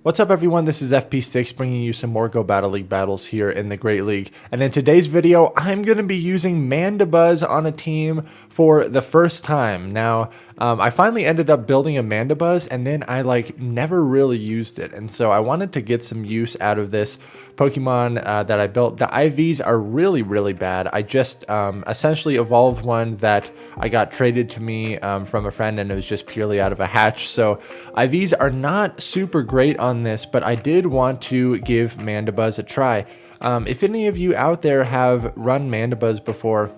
What's up everyone, this is FP6 bringing you some more Go Battle League battles here in the Great League. And in today's video, I'm going to be using MANDIBUZZ on a team for the first time. Now, I finally ended up building a MANDIBUZZ and then I never really used it. And so I wanted to get some use out of this Pokemon that I built. The IVs are really, really bad. I just essentially evolved one that I got traded to me from a friend, and it was just purely out of a hatch. So IVs are not super great on this, but I did want to give MANDIBUZZ a try. If any of you out there have run MANDIBUZZ before,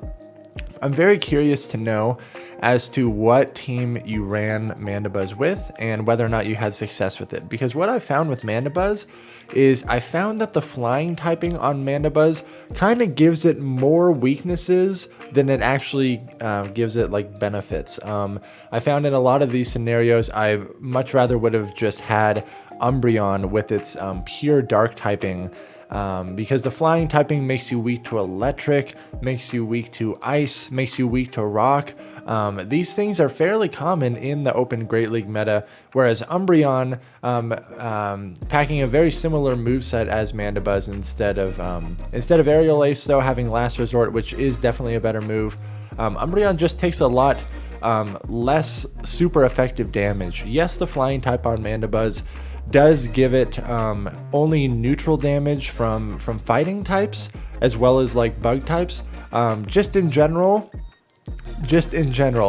I'm very curious to know as to what team you ran MANDIBUZZ with and whether or not you had success with it. Because what I found with MANDIBUZZ is I found that the flying typing on MANDIBUZZ kind of gives it more weaknesses than it actually gives it benefits. I found in a lot of these scenarios I much rather would have just had Umbreon with its pure dark typing. Because the flying typing makes you weak to electric, makes you weak to ice, makes you weak to rock. These things are fairly common in the open Great League meta, whereas Umbreon, packing a very similar moveset as MANDIBUZZ instead of Aerial Ace though, having Last Resort, which is definitely a better move. Umbreon just takes a lot less super effective damage. Yes, the flying type on MANDIBUZZ does give it only neutral damage from fighting types as well as bug types. Just in general,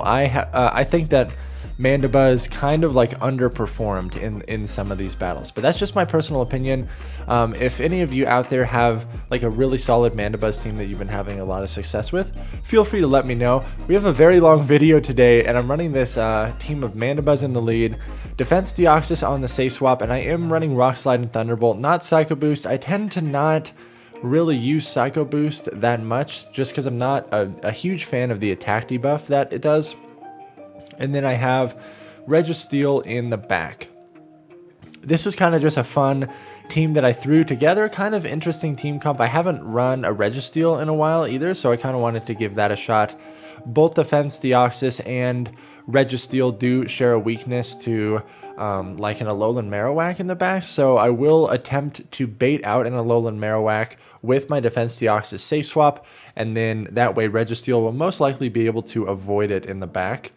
I think that MANDIBUZZ kind of underperformed in some of these battles, but that's just my personal opinion. If any of you out there have a really solid MANDIBUZZ team that you've been having a lot of success with, feel free to let me know. We have a very long video today, and I'm running this team of MANDIBUZZ in the lead, Defense Deoxys on the safe swap, and I am running Rock Slide and Thunderbolt, not Psycho Boost. I tend to not really use Psycho Boost that much just because I'm not a huge fan of the attack debuff that it does. And then I have Registeel in the back. This was kind of just a fun team that I threw together, kind of interesting team comp. I haven't run a Registeel in a while either, so I kind of wanted to give that a shot. Both Defense Deoxys and Registeel do share a weakness to an Alolan Marowak in the back, so I will attempt to bait out an Alolan Marowak with my Defense Deoxys safe swap, and then that way Registeel will most likely be able to avoid it in the back.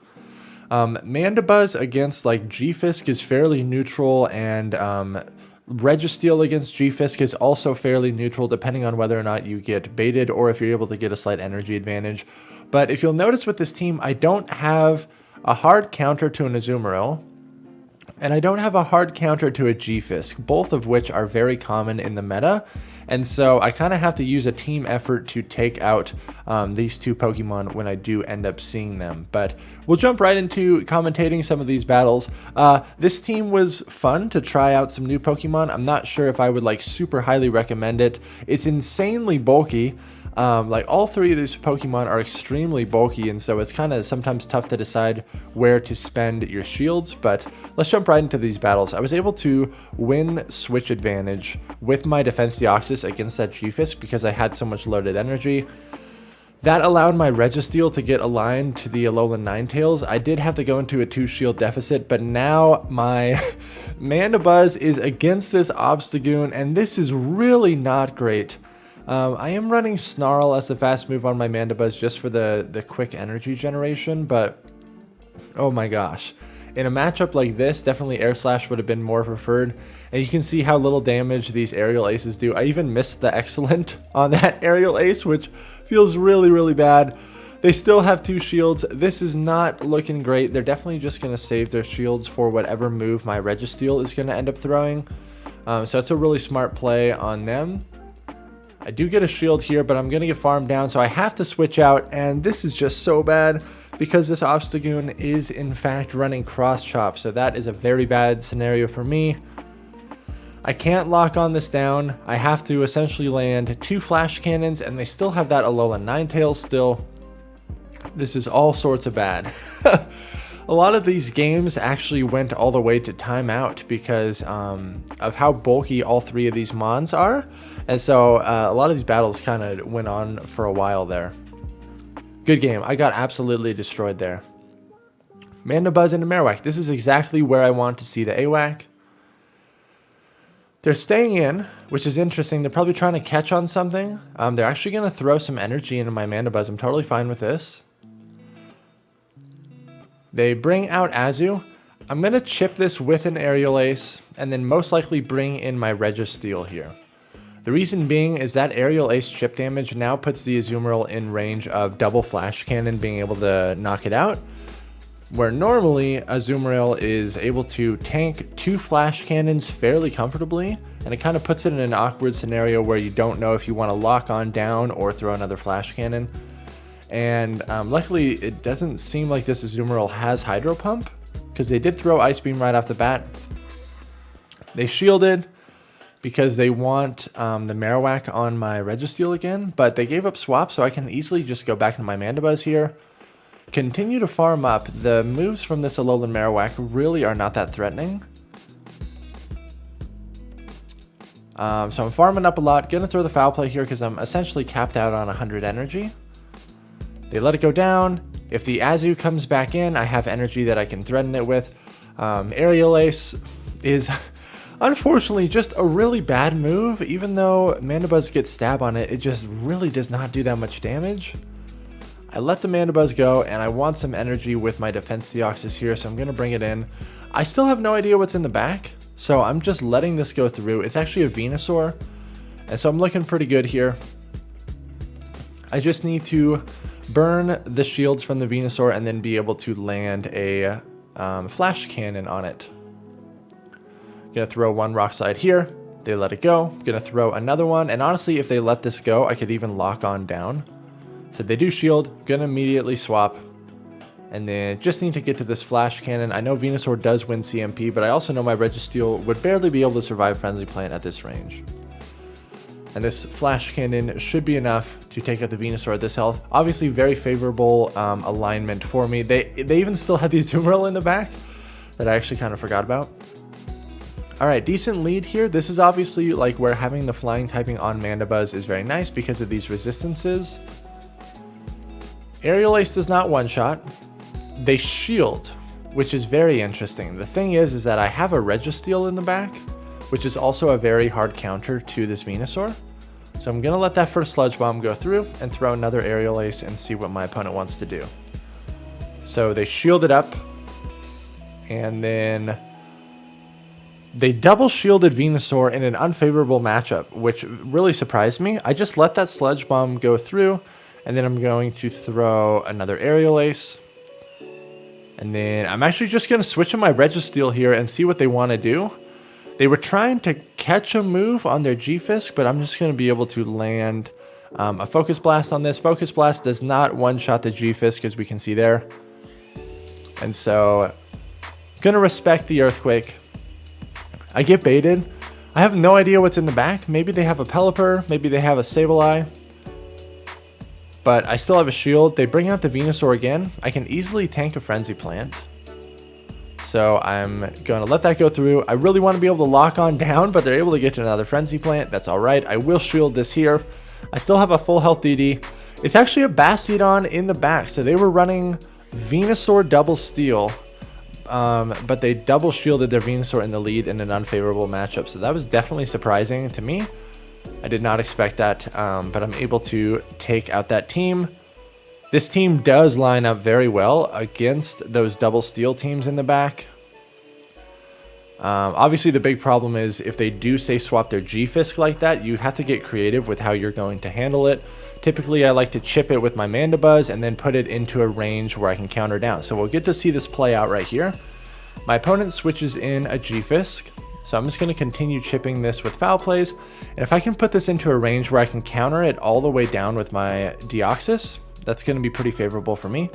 MANDIBUZZ against G-Fisk is fairly neutral, and Registeel against G-Fisk is also fairly neutral depending on whether or not you get baited or if you're able to get a slight energy advantage. But if you'll notice with this team, I don't have a hard counter to an Azumarill, and I don't have a hard counter to a G-Fisk, both of which are very common in the meta. And so I kind of have to use a team effort to take out these two Pokemon when I do end up seeing them. But we'll jump right into commentating some of these battles. This team was fun to try out some new Pokemon. I'm not sure if I would super highly recommend it. It's insanely bulky. All three of these Pokemon are extremely bulky, and so it's kind of sometimes tough to decide where to spend your shields, but let's jump right into these battles. I was able to win switch advantage with my Defense Deoxys against that G-Fisk because I had so much loaded energy. That allowed my Registeel to get aligned to the Alolan Ninetales. I did have to go into a 2-shield deficit, but now my MANDIBUZZ is against this Obstagoon, and this is really not great. I am running Snarl as the fast move on my MANDIBUZZ just for the quick energy generation, but oh my gosh. In a matchup like this, definitely Air Slash would have been more preferred, and you can see how little damage these Aerial Aces do. I even missed the Excellent on that Aerial Ace, which feels really, really bad. They still have 2 shields. This is not looking great. They're definitely just going to save their shields for whatever move my Registeel is going to end up throwing. So that's a really smart play on them. I do get a shield here, but I'm going to get farmed down, so I have to switch out, and this is just so bad because this Obstagoon is in fact running Cross Chop, so that is a very bad scenario for me. I can't lock on this down. I have to essentially land 2 Flash Cannons, and they still have that Alolan Ninetales still. This is all sorts of bad. A lot of these games actually went all the way to timeout because of how bulky all 3 of these mons are. And so a lot of these battles kind of went on for a while there. Good game. I got absolutely destroyed there. MANDIBUZZ into Marowak. This is exactly where I want to see the AWAC. They're staying in, which is interesting. They're probably trying to catch on something. They're actually going to throw some energy into my Mandibuzz. I'm totally fine with this. They bring out Azu. I'm going to chip this with an Aerial Ace, and then most likely bring in my Registeel here. The reason being is that Aerial Ace chip damage now puts the Azumarill in range of double Flash Cannon being able to knock it out, where normally Azumarill is able to tank 2 Flash Cannons fairly comfortably, and it kind of puts it in an awkward scenario where you don't know if you want to lock on down or throw another Flash Cannon. And luckily, it doesn't seem like this Azumarill has Hydro Pump, because they did throw Ice Beam right off the bat. They shielded because they want the Marowak on my Registeel again, but they gave up Swap, so I can easily just go back into my Mandibuzz here. Continue to farm up. The moves from this Alolan Marowak really are not that threatening. So I'm farming up a lot. Gonna throw the Foul Play here because I'm essentially capped out on 100 energy. They let it go down. If the Azu comes back in, I have energy that I can threaten it with. Aerial Ace is unfortunately just a really bad move. Even though Mandibuzz gets stab on it, it just really does not do that much damage. I let the Mandibuzz go, and I want some energy with my Defense Deoxys here, so I'm going to bring it in. I still have no idea what's in the back, so I'm just letting this go through. It's actually a Venusaur, and so I'm looking pretty good here. I just need to burn the shields from the Venusaur and then be able to land a Flash Cannon on it. Gonna throw one Rock Slide here. They let it go. Gonna throw another one, and honestly, if they let this go, I could even lock on down. So they do shield. Gonna immediately swap. And then just need to get to this Flash Cannon. I know Venusaur does win CMP, but I also know my Registeel would barely be able to survive Frenzy Plant at this range. And this Flash Cannon should be enough to take out the Venusaur at this health. Obviously, very favorable alignment for me. They even still had the Azumarill in the back that I actually kind of forgot about. All right, decent lead here. This is obviously like where having the flying typing on Mandibuzz is very nice because of these resistances. Aerial Ace does not one-shot. They shield, which is very interesting. The thing is that I have a Registeel in the back, which is also a very hard counter to this Venusaur. So I'm gonna let that first Sludge Bomb go through and throw another Aerial Ace and see what my opponent wants to do. So they shielded up, and then they double shielded Venusaur in an unfavorable matchup, which really surprised me. I just let that Sludge Bomb go through, and then I'm going to throw another Aerial Ace. And then I'm actually just going to switch on my Registeel here and see what they want to do. They were trying to catch a move on their G-Fisk, but I'm just going to be able to land a Focus Blast on this. Focus Blast does not one-shot the G-Fisk, as we can see there. And so, going to respect the Earthquake. I get baited. I have no idea what's in the back. Maybe they have a Pelipper. Maybe they have a Sableye. But I still have a shield. They bring out the Venusaur again. I can easily tank a Frenzy Plant. So I'm going to let that go through. I really want to be able to lock on down, but they're able to get to another Frenzy Plant. That's all right. I will shield this here. I still have a full health DD. It's actually a Bastiodon in the back. So they were running Venusaur double Steel. But they double shielded their Venusaur in the lead in an unfavorable matchup. So that was definitely surprising to me. I did not expect that, but I'm able to take out that team. This team does line up very well against those double steel teams in the back. Obviously, the big problem is if they do say swap their G-Fisk like that, you have to get creative with how you're going to handle it. Typically, I like to chip it with my Mandibuzz and then put it into a range where I can counter down. So we'll get to see this play out right here. My opponent switches in a G-Fisk. So I'm just going to continue chipping this with Foul Plays. And if I can put this into a range where I can counter it all the way down with my Deoxys, that's going to be pretty favorable for me.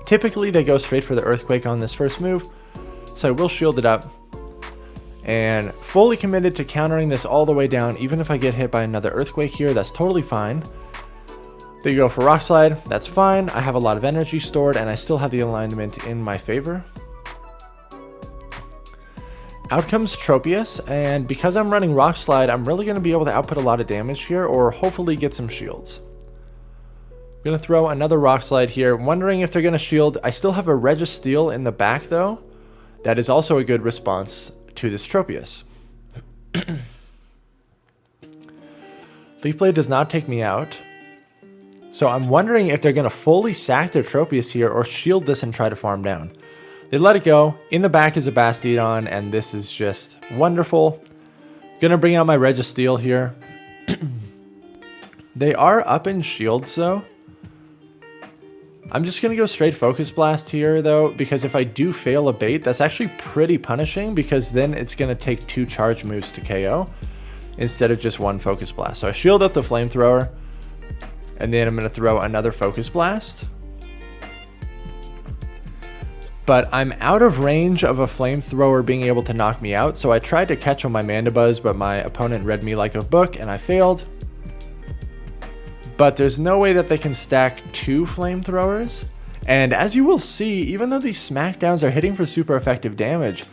Typically, they go straight for the Earthquake on this first move. So I will shield it up. And fully committed to countering this all the way down. Even if I get hit by another Earthquake here, that's totally fine. They go for Rock Slide. That's fine. I have a lot of energy stored, and I still have the alignment in my favor. Out comes Tropius, and because I'm running Rock Slide, I'm really going to be able to output a lot of damage here, or hopefully get some shields. I'm going to throw another Rock Slide here, wondering if they're going to shield. I still have a Registeel in the back, though. That is also a good response to this Tropius. Leaf Blade does not take me out. So I'm wondering if they're going to fully sack their Tropius here or shield this and try to farm down. They let it go. In the back is a Bastiodon, and this is just wonderful. Gonna bring out my Registeel here. They are up in shields though. I'm just gonna go straight Focus Blast here though, because if I do fail a bait, that's actually pretty punishing, because then it's gonna take 2 charge moves to KO instead of just 1 Focus Blast. So I shield up the Flamethrower, and then I'm gonna throw another Focus Blast. But I'm out of range of a Flamethrower being able to knock me out, so I tried to catch on my Mandibuzz, but my opponent read me like a book, and I failed. But there's no way that they can stack 2 Flamethrowers. And as you will see, even though these Smackdowns are hitting for super effective damage,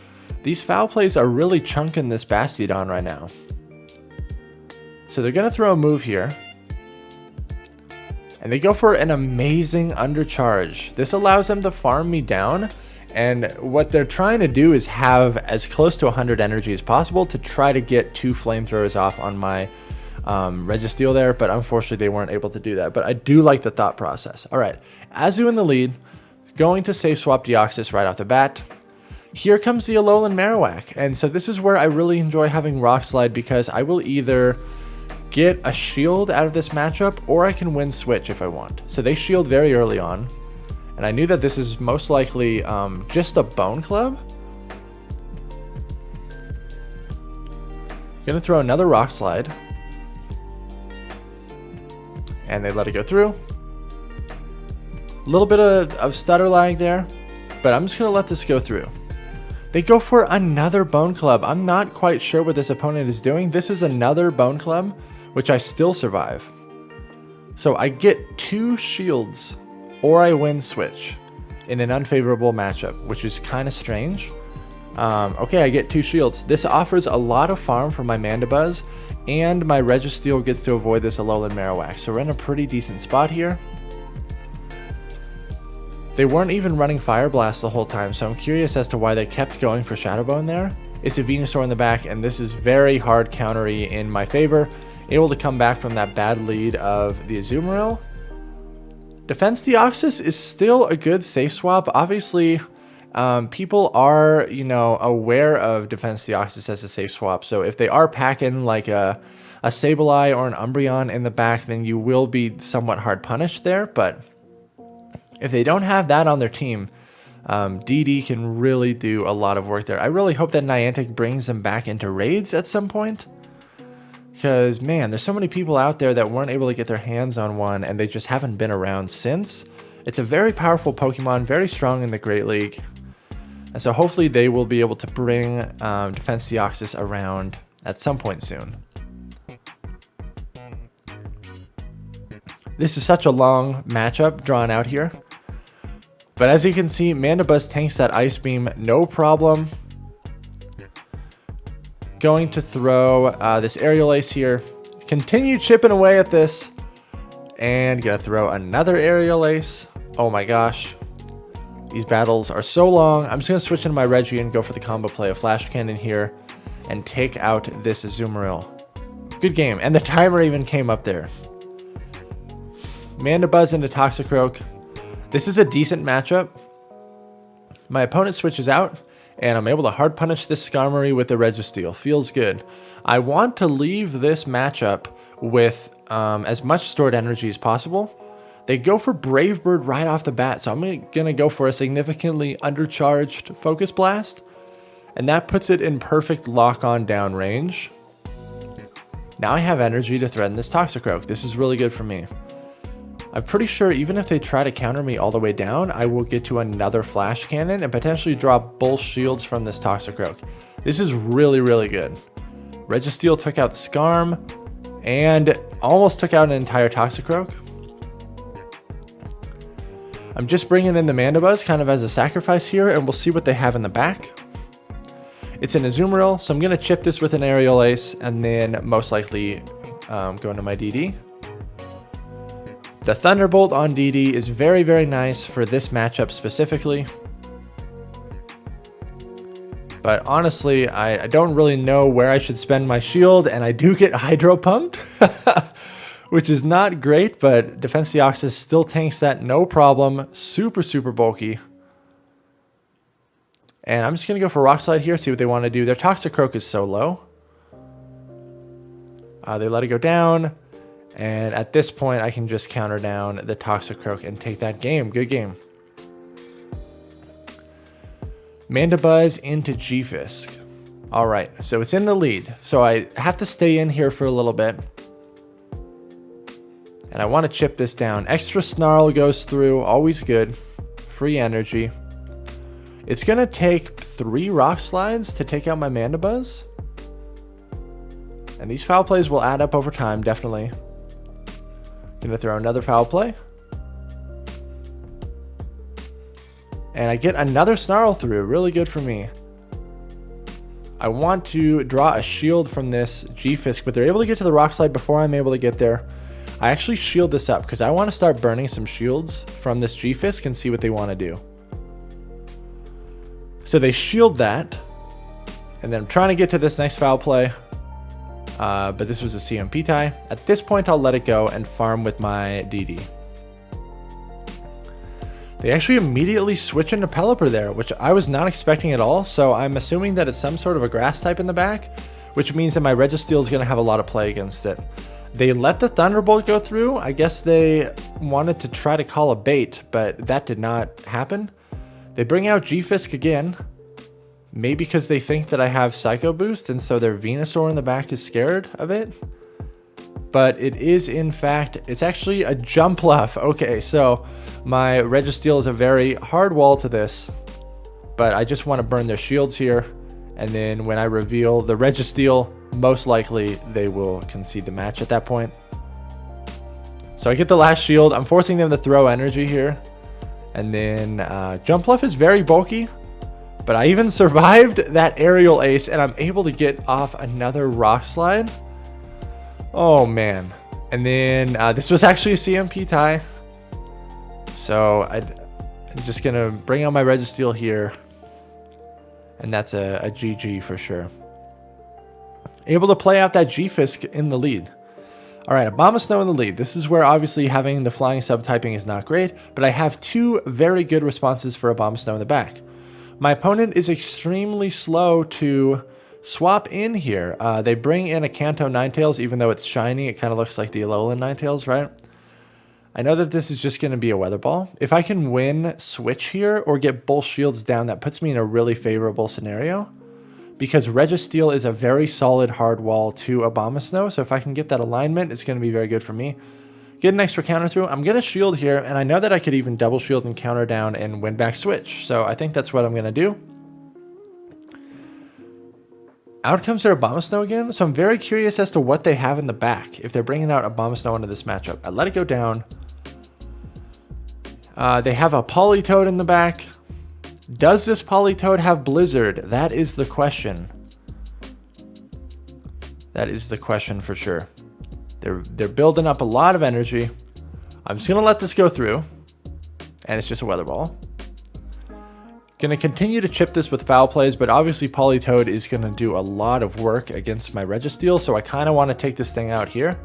these foul plays are really chunking this Bastiodon right now. So they're going to throw a move here. And they go for an amazing undercharge. This allows them to farm me down. And what they're trying to do is have as close to 100 energy as possible to try to get 2 Flamethrowers off on my Registeel there. But unfortunately, they weren't able to do that. But I do like the thought process. All right, Azu in the lead. Going to safe swap Deoxys right off the bat. Here comes the Alolan Marowak. And so this is where I really enjoy having Rock Slide, because I will either get a shield out of this matchup, or I can win switch if I want. So they shield very early on, and I knew that this is most likely just a Bone Club. Gonna throw another Rock Slide, and they let it go through. A little bit of stutter lag there, but I'm just gonna let this go through. They go for another Bone Club. I'm not quite sure what this opponent is doing. This is another Bone Club, which I still survive. So I get 2 shields, or I win switch in an unfavorable matchup, which is kind of strange. Okay, I get 2 shields. This offers a lot of farm for my Mandibuzz, and my Registeel gets to avoid this Alolan Marowak. So we're in a pretty decent spot here. They weren't even running Fire Blast the whole time, so I'm curious as to why they kept going for Shadow Bone there. It's a Venusaur in the back, and this is very hard countery in my favor. Able to come back from that bad lead of the Azumarill. Defense Deoxys is still a good safe swap. Obviously, people are, aware of Defense Deoxys as a safe swap. So if they are packing like a Sableye or an Umbreon in the back, then you will be somewhat hard punished there. But if they don't have that on their team, DD can really do a lot of work there. I really hope that Niantic brings them back into raids at some point. Because, man, there's so many people out there that weren't able to get their hands on one, and they just haven't been around since. It's a very powerful Pokemon, very strong in the Great League. And so hopefully they will be able to bring Defense Deoxys around at some point soon. This is such a long matchup drawn out here. But as you can see, Mandibuzz tanks that Ice Beam, no problem. Going to throw this Aerial Ace here. Continue chipping away at this. And gonna throw another Aerial Ace. Oh my gosh. These battles are so long. I'm just gonna switch into my Reggie and go for the combo play of Flash Cannon here and take out this Azumarill. Good game. And the timer even came up there. Mandibuzz into Toxicroak. This is a decent matchup. My opponent switches out, and I'm able to hard punish this Skarmory with the Registeel. Feels good. I want to leave this matchup with as much stored energy as possible. They go for Brave Bird right off the bat, so I'm going to go for a significantly undercharged Focus Blast, and that puts it in perfect lock-on down range. Now I have energy to threaten this Toxicroak. This is really good for me. I'm pretty sure even if they try to counter me all the way down, I will get to another Flash Cannon and potentially drop both shields from this Toxicroak. This is really, really good. Registeel took out the Skarm and almost took out an entire Toxicroak. I'm just bringing in the Mandibuzz kind of as a sacrifice here, and we'll see what they have in the back. It's an Azumarill, so I'm going to chip this with an Aerial Ace and then most likely go into my DD. The Thunderbolt on DD is very, very nice for this matchup specifically. But honestly, I don't really know where I should spend my shield, and I do get hydro pumped, which is not great, but Defense Deoxys still tanks that no problem. Super, super bulky. And I'm just going to go for Rock Slide here, see what they want to do. Their Toxicroak is so low. They let it go down. And at this point, I can just counter down the Toxicroak and take that game. Good game. MANDIBUZZ into G-Fisk. All right, so it's in the lead. So I have to stay in here for a little bit. And I want to chip this down. Extra Snarl goes through, always good. Free energy. It's going to take 3 Rock Slides to take out my MANDIBUZZ. And these foul plays will add up over time, definitely. Gonna throw another foul play. And I get another Snarl through, really good for me. I want to draw a shield from this G-Fisk, but they're able to get to the Rock Slide before I'm able to get there. I actually shield this up because I want to start burning some shields from this G-Fisk and see what they want to do. So they shield that. And then I'm trying to get to this nice foul play. But this was a CMP tie. At this point, I'll let it go and farm with my DD. They actually immediately switch into Pelipper there, which I was not expecting at all. So I'm assuming that it's some sort of a grass type in the back, which means that my Registeel is going to have a lot of play against it. They let the Thunderbolt go through. I guess they wanted to try to call a bait, but that did not happen. They bring out G-Fisk again. Maybe because they think that I have Psycho Boost, and so their Venusaur in the back is scared of it. But it is, in fact, it's actually a Jumpluff. Okay, so my Registeel is a very hard wall to this. But I just want to burn their shields here. And then when I reveal the Registeel, most likely they will concede the match at that point. So I get the last shield. I'm forcing them to throw energy here. And then Jumpluff is very bulky. But I even survived that aerial ace, and I'm able to get off another Rock Slide. Oh, man. And then this was actually a CMP tie. So I'm just going to bring out my Registeel here. And that's a GG for sure. Able to play out that G-Fisk in the lead. All right, Abomasnow in the lead. This is where obviously having the flying subtyping is not great, but I have 2 very good responses for Abomasnow in the back. My opponent is extremely slow to swap in here. They bring in a Kanto Ninetales, even though it's shiny. It kind of looks like the Alolan Ninetales, right? I know that this is just going to be a Weather Ball. If I can win Switch here or get both shields down, that puts me in a really favorable scenario. Because Registeel is a very solid hard wall to Abomasnow, so if I can get that alignment, it's going to be very good for me. Get an extra counter through. I'm going to shield here, and I know that I could even double shield and counter down and win back Switch. So I think that's what I'm going to do. Out comes their Abomasnow again. So I'm very curious as to what they have in the back if they're bringing out Abomasnow into this matchup. I let it go down. They have a Politoed in the back. Does this Politoed have Blizzard? That is the question. That is the question for sure. They're building up a lot of energy. I'm just going to let this go through. And it's just a Weather Ball. Going to continue to chip this with foul plays, but obviously Politoed is going to do a lot of work against my Registeel, so I kind of want to take this thing out here.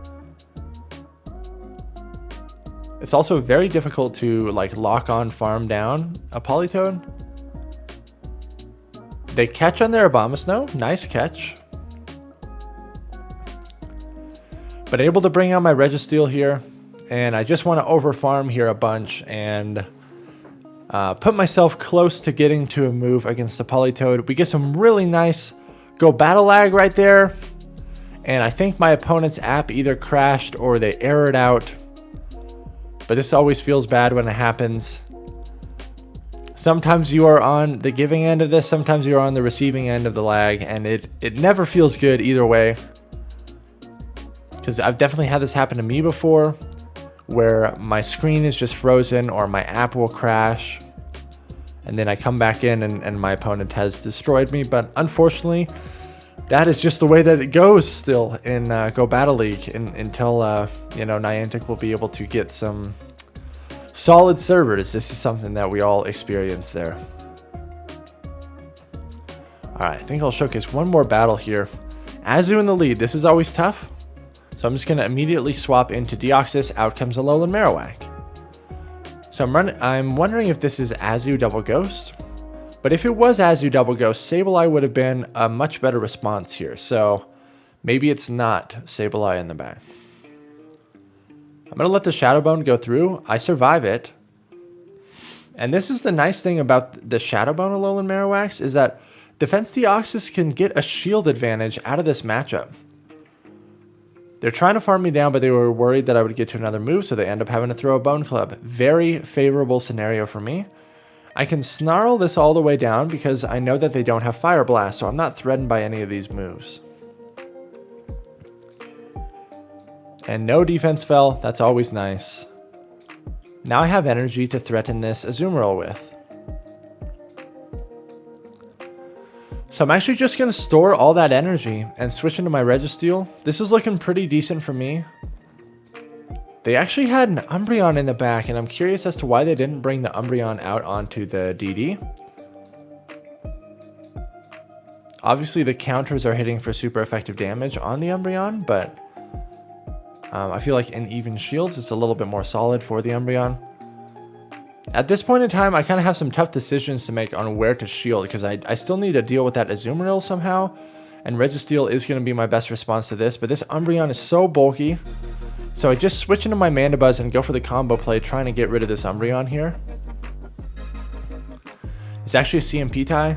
It's also very difficult to like lock on farm down a Politoed. They catch on their Abomasnow. Nice catch. But able to bring out my Registeel here. And I just want to overfarm here a bunch and put myself close to getting to a move against the Politoed. We get some really nice go battle lag right there. And I think my opponent's app either crashed or they errored out. But this always feels bad when it happens. Sometimes you are on the giving end of this, sometimes you're on the receiving end of the lag, and it never feels good either way. Because I've definitely had this happen to me before, where my screen is just frozen or my app will crash. And then I come back in and my opponent has destroyed me. But unfortunately, that is just the way that it goes still in Go Battle League until, Niantic will be able to get some solid servers. This is something that we all experience there. Alright, I think I'll showcase one more battle here. Azu in the lead. This is always tough. So I'm just going to immediately swap into Deoxys. Out comes Alolan Marowak. So I'm wondering if this is Azu Double Ghost. But if it was Azu Double Ghost, Sableye would have been a much better response here. So maybe it's not Sableye in the back. I'm going to let the Shadow Bone go through. I survive it. And this is the nice thing about the Shadow Bone Alolan Marowaks is that Defense Deoxys can get a shield advantage out of this matchup. They're trying to farm me down, but they were worried that I would get to another move, so they end up having to throw a Bone Club. Very favorable scenario for me. I can snarl this all the way down because I know that they don't have Fire Blast, so I'm not threatened by any of these moves. And no defense fell. That's always nice. Now I have energy to threaten this Azumarill with. So I'm actually just going to store all that energy and switch into my Registeel. This is looking pretty decent for me. They actually had an Umbreon in the back, and I'm curious as to why they didn't bring the Umbreon out onto the DD. Obviously the counters are hitting for super effective damage on the Umbreon, but I feel like in even shields it's a little bit more solid for the Umbreon. At this point in time, I kind of have some tough decisions to make on where to shield because I still need to deal with that Azumarill somehow. And Registeel is going to be my best response to this, but this Umbreon is so bulky. So I just switch into my Mandibuzz and go for the combo play, trying to get rid of this Umbreon here. It's actually a CMP tie.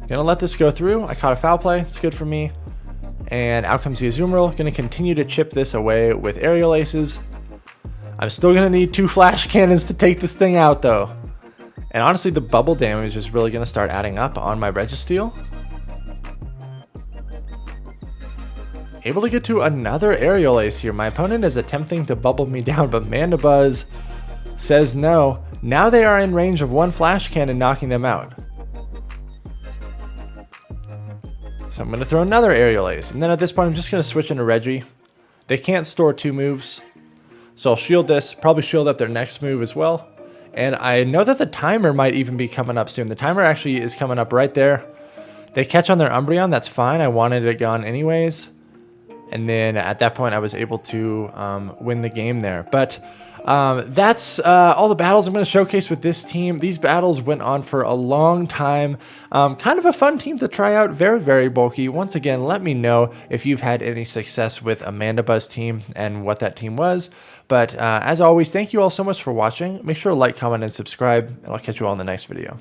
Gonna let this go through. I caught a foul play. It's good for me. And out comes the Azumarill. Gonna continue to chip this away with Aerial Aces. I'm still going to need 2 Flash Cannons to take this thing out, though. And honestly, the bubble damage is really going to start adding up on my Registeel. Able to get to another Aerial Ace here. My opponent is attempting to bubble me down, but Mandibuzz says no. Now they are in range of 1 Flash Cannon knocking them out. So I'm going to throw another Aerial Ace. And then at this point, I'm just going to switch into Reggie. They can't store 2 moves. So I'll shield this, probably shield up their next move as well. And I know that the timer might even be coming up soon. The timer actually is coming up right there. They catch on their Umbreon, that's fine. I wanted it gone anyways. And then at that point I was able to win the game there. But that's all the battles I'm going to showcase with this team. These battles went on for a long time. Kind of a fun team to try out. Very, very bulky. Once again, let me know if you've had any success with a MANDIBUZZ team and what that team was. But as always, thank you all so much for watching. Make sure to like, comment, and subscribe, and I'll catch you all in the next video.